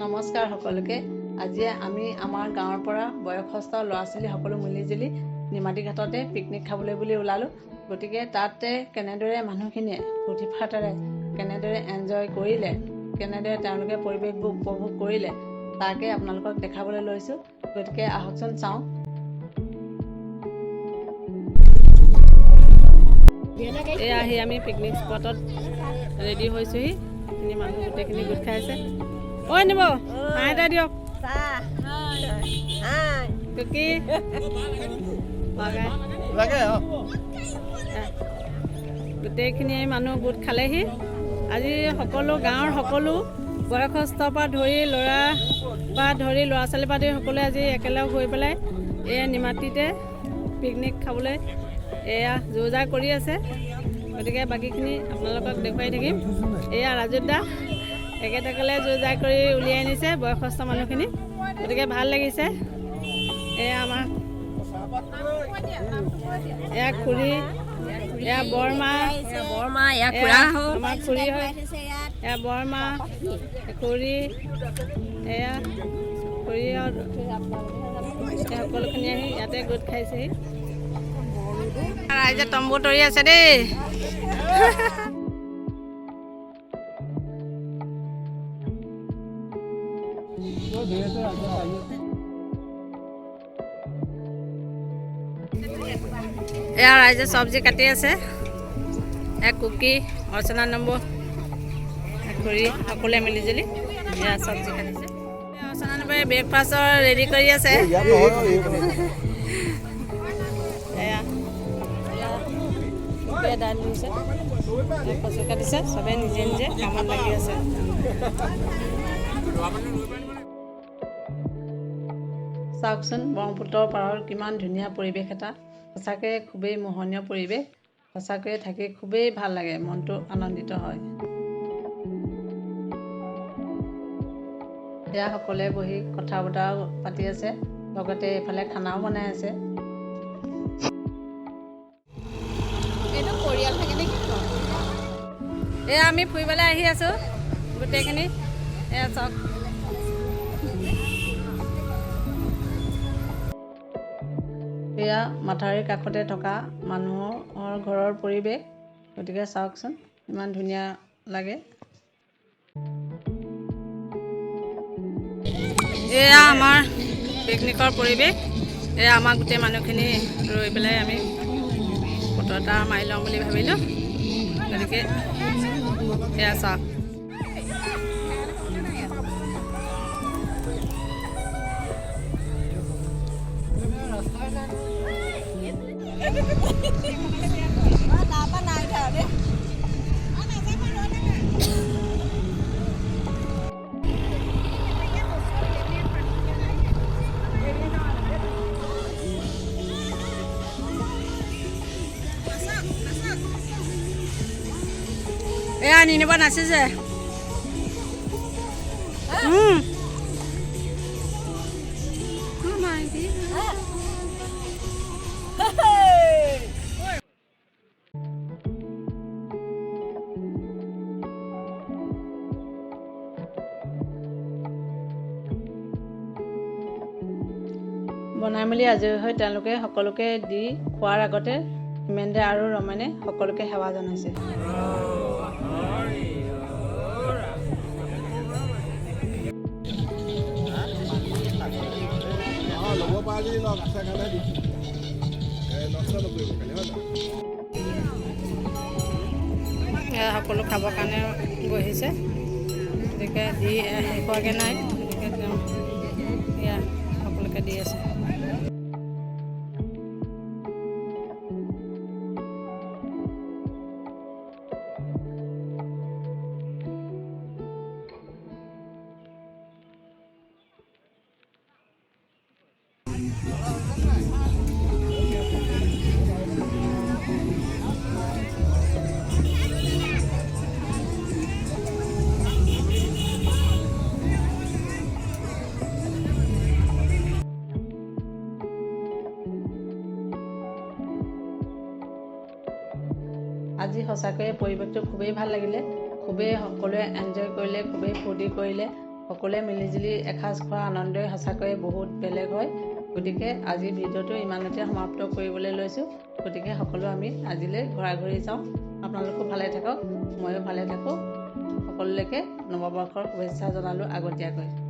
নমস্কাৰ সকলোকে। আজি আমি আমাৰ গাঁৱৰ পৰা বয়সস্থ ল'ৰা ছোৱালী সকলো মিলিজুলি নিমাতী ঘাটতে পিকনিক খাবলৈ বুলি ওলালোঁ। গতিকে তাতে কেনেদৰে মানুহখিনিয়ে ফূৰ্তি ফাৰ্তাৰে কেনেদৰে এনজয় কৰিলে, কেনেদৰে তেওঁলোকে পৰিৱেশবোৰ উপভোগ কৰিলে, তাকে আপোনালোকক দেখাবলৈ লৈছোঁ। গতিকে আহকচোন চাওঁ। এয়া আহি আমি পিকনিক স্পটত ৰেডি হৈছোঁহি। এইখিনি মানুহ গোটেইখিনি গোট খাইছে। ঐ নিব হাঁহ এটা দিয়ক। গোটেইখিনি মানুহ গোট খালেহি। আজি সকলো গাঁৱৰ সকলো বয়সস্থৰ পৰা ধৰি ল'ৰা ছোৱালীৰ পৰা ধৰি সকলোৱে আজি একেলগ হৈ পেলাই এই নিমাতীতে পিকনিক খাবলৈ এয়া যোৰ জাৰ কৰি আছে। গতিকে বাকীখিনি আপোনালোকক দেখুৱাই থাকিম। এয়া ৰাজু দা একেলগে যোৰ জাৰ কৰি উলিয়াই আনিছে বয়সস্থ মানুহখিনি। গতিকে ভাল লাগিছে। এয়া আমাৰ এয়া খুৰী, এয়া বৰমা, আমাৰ খুৰী হয়, এয়া বৰমা, খুৰী, এয়া খুৰী সকলোখিনি আহি ইয়াতে গোট খাইছেহি। ৰাইজে তম্বু তৰি আছে দেই। এয়া ৰাইজে চব্জি কাটি আছে। এক কুকি অৰ্চনা নম্বৰ খুৰী সকলোৱে মিলিজুলি এয়া চব্জি কাটিছে। অৰ্চনা নম্বৰে ব্ৰেকফাষ্টৰ ৰেডি কৰি আছে। এয়া দাইল দিছে, কচু কাটিছে, চবে নিজে নিজে কামত লাগি আছে। চাওকচোন ব্ৰহ্মপুত্ৰৰ পাৰৰ কিমান ধুনীয়া পৰিৱেশ এটা। সঁচাকৈ খুবেই মোহনীয় পৰিৱেশ। সঁচাকৈয়ে থাকি খুবেই ভাল লাগে, মনটো আনন্দিত হয়। এয়া সকলোৱে বহি কথা বতৰা পাতি আছে, লগতে এইফালে খানাও বনাই আছে। এইটো পৰিয়াল থাকে নেকি? এয়া আমি ফুৰিবলৈ আহি আছোঁ গোটেইখিনি। এয়া চাওক, এয়া মাথাউৰিৰ কাষতে থকা মানুহৰ ঘৰৰ পৰিৱেশ। গতিকে চাওকচোন ইমান ধুনীয়া লাগে। এয়া আমাৰ পিকনিকৰ পৰিৱেশ। এয়া আমাৰ গোটেই মানুহখিনি ৰৈ পেলাই আমি ফটো এটা মাৰি লওঁ বুলি ভাবিলোঁ। গতিকে এয়া চাওক। এয়া নিনিব নাচিছে। বনাই মেলি আজৰি হৈ তেওঁলোকে সকলোকে দি খোৱাৰ আগতে হিমেন্দে আৰু ৰমেনে সকলোকে সেৱা জনাইছে। সকলো খাবৰ কাৰণে বহিছে। গতিকে দি শেষ হোৱাকৈ নাই। গতিকে তেওঁ এয়া সকলোকে দি আছে। আজি সঁচাকৈয়ে পৰিৱেশটো খুবেই ভাল লাগিলে। খুবেই সকলোৱে এনজয় কৰিলে, খুবেই ফূৰ্তি কৰিলে। সকলোৱে মিলিজুলি এসাঁজ খোৱা আনন্দই সঁচাকৈয়ে বহুত বেলেগ হয়। গতিকে আজিৰ ভিডিঅ'টো ইমানতে সমাপ্ত কৰিবলৈ লৈছোঁ। গতিকে সকলো আমি আজিলৈ ঘৰা ঘৰি যাওঁ। আপোনালোকো ভালে থাকক, ময়ো ভালে থাকোঁ। সকলোলৈকে নৱবৰ্ষৰ শুভেচ্ছা জনালোঁ আগতীয়াকৈ।